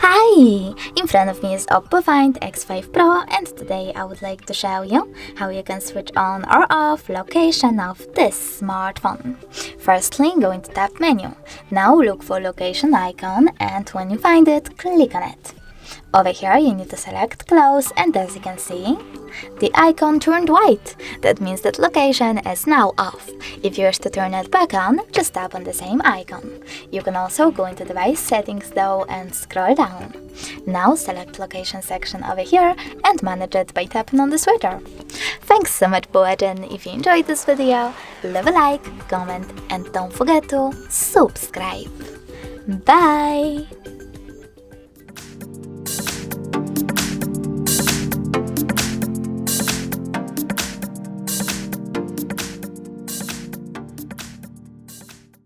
Hi! In front of me is OPPO Find X5 Pro, and today I would like to show you how you can switch on or off location of this smartphone. Firstly, go into Tap menu. Now look for location icon, and when you find it, click on it. Over here you need to select close, and as you can see, the icon turned white. That means that location is now off. If you wish to turn it back on, just tap on the same icon. You can also go into device settings though and scroll down. Now select location section over here and manage it by tapping on the switcher. Thanks so much for watching. If you enjoyed this video, leave a like, comment and don't forget to subscribe. Bye!